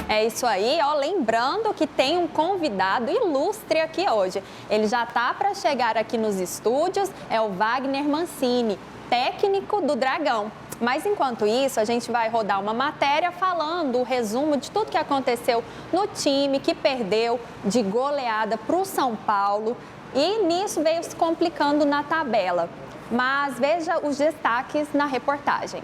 É isso aí, ó, lembrando que tem um convidado ilustre aqui hoje. Ele já tá para chegar aqui nos estúdios, é o Wagner Mancini, técnico do Dragão. Mas enquanto isso, a gente vai rodar uma matéria falando o resumo de tudo que aconteceu no time que perdeu de goleada para o São Paulo e nisso veio se complicando na tabela. Mas veja os destaques na reportagem.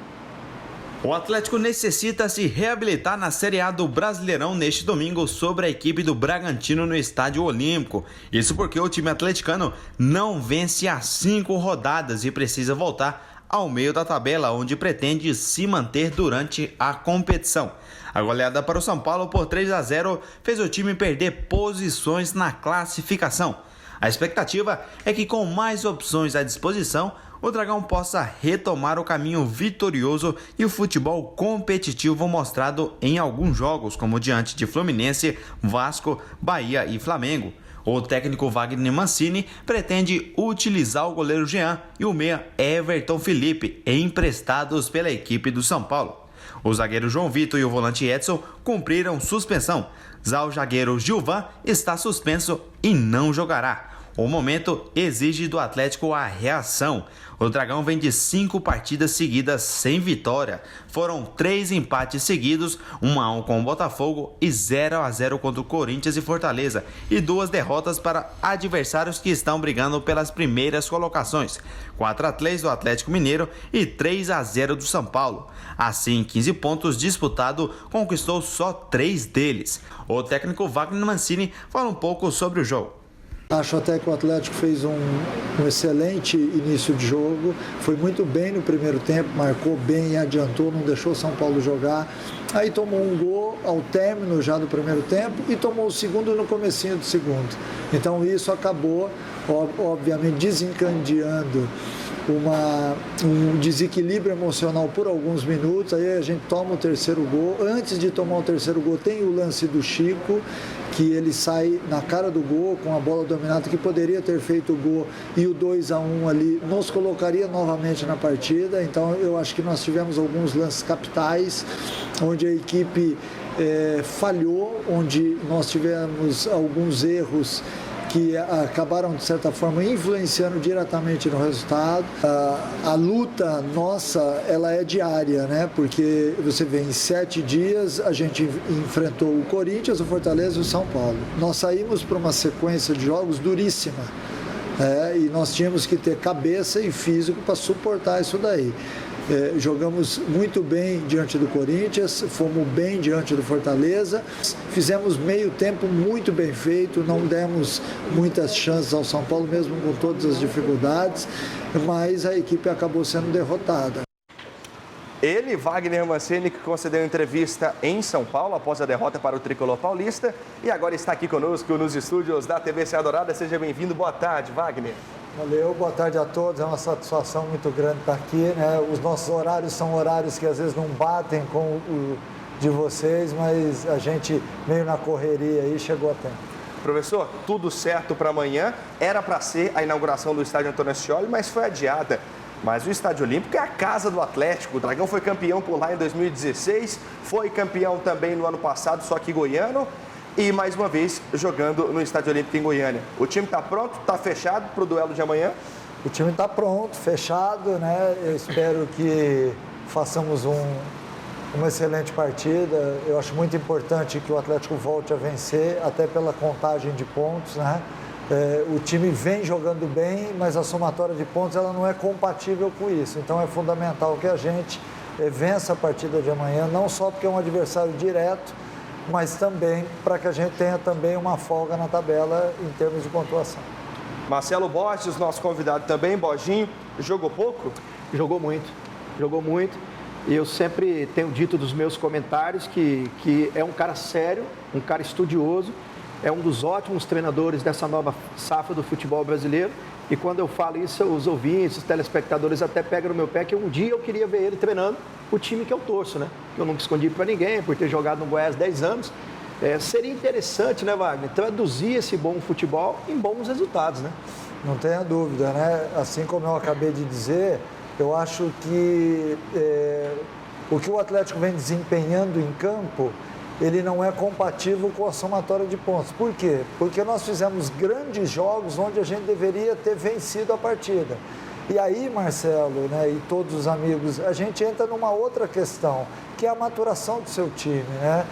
O Atlético necessita se reabilitar na Série A do Brasileirão neste domingo sobre a equipe do Bragantino no Estádio Olímpico. Isso porque o time atleticano não vence há 5 rodadas e precisa voltar ao meio da tabela, onde pretende se manter durante a competição. A goleada para o São Paulo por 3-0 fez o time perder posições na classificação. A expectativa é que com mais opções à disposição, o Dragão possa retomar o caminho vitorioso e o futebol competitivo mostrado em alguns jogos, como diante de Fluminense, Vasco, Bahia e Flamengo. O técnico Wagner Mancini pretende utilizar o goleiro Jean e o meia Everton Felipe, emprestados pela equipe do São Paulo. O zagueiro João Vitor e o volante Edson cumpriram suspensão. Já o zagueiro Gilvan está suspenso e não jogará. O momento exige do Atlético a reação. O Dragão vem de 5 partidas seguidas sem vitória. Foram 3 empates seguidos, 1-1 com o Botafogo e 0-0 contra o Corinthians e Fortaleza. E 2 derrotas para adversários que estão brigando pelas primeiras colocações. 4-3 do Atlético Mineiro e 3-0 do São Paulo. Assim, 15 pontos disputados, conquistou só 3 deles. O técnico Wagner Mancini fala um pouco sobre o jogo. Acho até que o Atlético fez um excelente início de jogo, foi muito bem no primeiro tempo, marcou bem e adiantou, não deixou o São Paulo jogar. Aí tomou um gol ao término já do primeiro tempo e tomou o segundo no comecinho do segundo. Então isso acabou, obviamente, desencadeando um desequilíbrio emocional por alguns minutos. Aí a gente toma o terceiro gol. Antes de tomar o terceiro gol tem o lance do Chico, que ele sai na cara do gol com a bola dominada, que poderia ter feito o gol, e o 2-1 ali nos colocaria novamente na partida. Então eu acho que nós tivemos alguns lances capitais onde a equipe falhou, onde nós tivemos alguns erros que acabaram, de certa forma, influenciando diretamente no resultado. A luta nossa, ela é diária, né? Porque você vê, em 7 dias a gente enfrentou o Corinthians, o Fortaleza e o São Paulo. Nós saímos para uma sequência de jogos duríssima, e nós tínhamos que ter cabeça e físico para suportar isso daí. Jogamos muito bem diante do Corinthians, fomos bem diante do Fortaleza, fizemos meio tempo muito bem feito, não demos muitas chances ao São Paulo, mesmo com todas as dificuldades, mas a equipe acabou sendo derrotada. Ele, Wagner Mancini, que concedeu entrevista em São Paulo após a derrota para o Tricolor Paulista e agora está aqui conosco nos estúdios da TV Serra Dourada. Seja bem-vindo, boa tarde, Wagner. Valeu, boa tarde a todos, é uma satisfação muito grande estar aqui, né? Os nossos horários são horários que às vezes não batem com o de vocês, mas a gente meio na correria aí, chegou a tempo. Professor, tudo certo para amanhã, era para ser a inauguração do estádio Antônio Ascioli, mas foi adiada. Mas o Estádio Olímpico é a casa do Atlético, o Dragão foi campeão por lá em 2016, foi campeão também no ano passado, só que goiano. E mais uma vez jogando no Estádio Olímpico em Goiânia. O time está pronto, está fechado para o duelo de amanhã? O time está pronto, fechado, né? Eu espero que façamos uma excelente partida. Eu acho muito importante que o Atlético volte a vencer, até pela contagem de pontos, né? O time vem jogando bem, mas a somatória de pontos ela não é compatível com isso. Então é fundamental que a gente vença a partida de amanhã, não só porque é um adversário direto, mas também para que a gente tenha também uma folga na tabela em termos de pontuação. Marcelo Borges, nosso convidado também, Borginho, jogou pouco? Jogou muito. E eu sempre tenho dito dos meus comentários que é um cara sério, um cara estudioso, é um dos ótimos treinadores dessa nova safra do futebol brasileiro. E quando eu falo isso, os ouvintes, os telespectadores até pegam no meu pé que um dia eu queria ver ele treinando o time que eu torço, né? Eu nunca escondi para ninguém, por ter jogado no Goiás 10 anos. Seria interessante, né, Wagner, traduzir esse bom futebol em bons resultados, né? Não tenha dúvida, né? Assim como eu acabei de dizer, eu acho que o que o Atlético vem desempenhando em campo ele não é compatível com a somatória de pontos. Por quê? Porque nós fizemos grandes jogos onde a gente deveria ter vencido a partida. E aí, Marcelo, né, e todos os amigos, a gente entra numa outra questão, que é a maturação do seu time, né?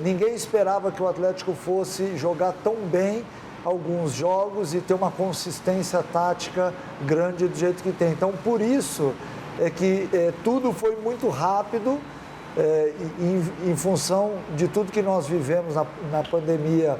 Ninguém esperava que o Atlético fosse jogar tão bem alguns jogos e ter uma consistência tática grande do jeito que tem. Então, por isso é que tudo foi muito rápido, em função de tudo que nós vivemos na pandemia.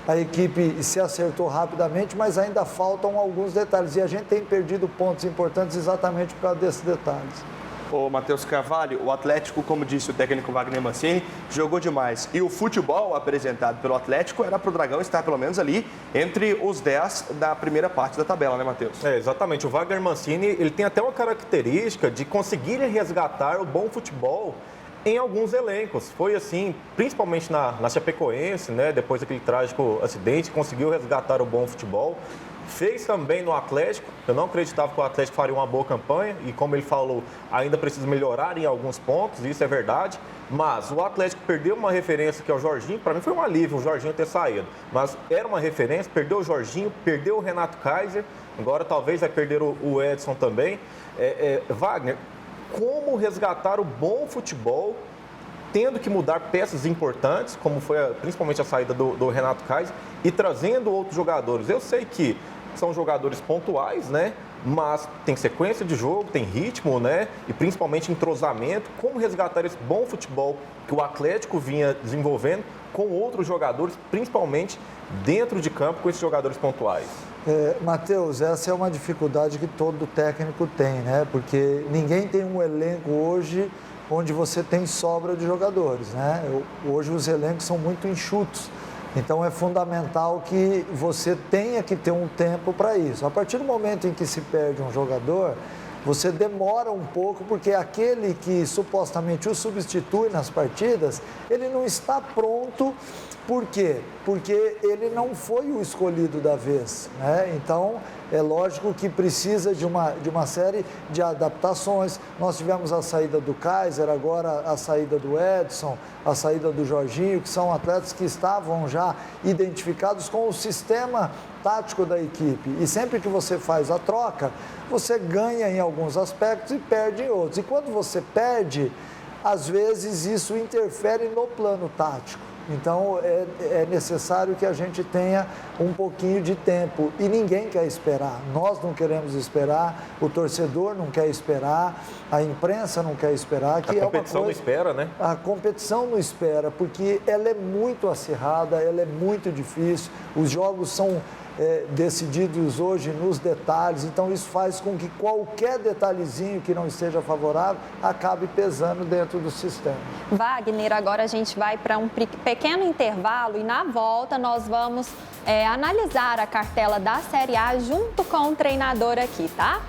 A equipe se acertou rapidamente, mas ainda faltam alguns detalhes. E a gente tem perdido pontos importantes exatamente por causa desses detalhes. Ô, Matheus Carvalho, o Atlético, como disse o técnico Wagner Mancini, jogou demais. E o futebol apresentado pelo Atlético era para o Dragão estar pelo menos ali entre os 10 da primeira parte da tabela, né, Matheus? Exatamente. O Wagner Mancini, ele tem até uma característica de conseguir resgatar o bom futebol em alguns elencos. Foi assim, principalmente na Chapecoense, né? Depois daquele trágico acidente, conseguiu resgatar o bom futebol. Fez também no Atlético. Eu não acreditava que o Atlético faria uma boa campanha e, como ele falou, ainda precisa melhorar em alguns pontos, isso é verdade. Mas o Atlético perdeu uma referência que é o Jorginho. Para mim foi um alívio o Jorginho ter saído. Mas era uma referência, perdeu o Jorginho, perdeu o Renato Kaiser. Agora talvez vai perder o Edson também. Wagner, como resgatar o bom futebol, tendo que mudar peças importantes, como foi principalmente a saída do Renato Kaiser, e trazendo outros jogadores. Eu sei que são jogadores pontuais, né? Mas tem sequência de jogo, tem ritmo, né? E principalmente entrosamento. Como resgatar esse bom futebol que o Atlético vinha desenvolvendo com outros jogadores, principalmente dentro de campo com esses jogadores pontuais? Matheus, essa é uma dificuldade que todo técnico tem, né? Porque ninguém tem um elenco hoje onde você tem sobra de jogadores, né? Hoje os elencos são muito enxutos. Então é fundamental que você tenha que ter um tempo para isso. A partir do momento em que se perde um jogador, você demora um pouco, porque aquele que supostamente o substitui nas partidas, ele não está pronto. Por quê? Porque ele não foi o escolhido da vez, né? Então, é lógico que precisa de uma série de adaptações. Nós tivemos a saída do Kaiser, agora a saída do Edson, a saída do Jorginho, que são atletas que estavam já identificados com o sistema tático da equipe. E sempre que você faz a troca, você ganha em alguns aspectos e perde em outros. E quando você perde, às vezes isso interfere no plano tático. Então, é necessário que a gente tenha um pouquinho de tempo. E ninguém quer esperar. Nós não queremos esperar, o torcedor não quer esperar, a imprensa não quer esperar. Que a competição não espera, né? A competição não espera, porque ela é muito acirrada, ela é muito difícil. Os jogos são decididos hoje nos detalhes, então isso faz com que qualquer detalhezinho que não esteja favorável acabe pesando dentro do sistema. Wagner, agora a gente vai para um pequeno intervalo e na volta nós vamos analisar a cartela da Série A junto com o treinador aqui, tá?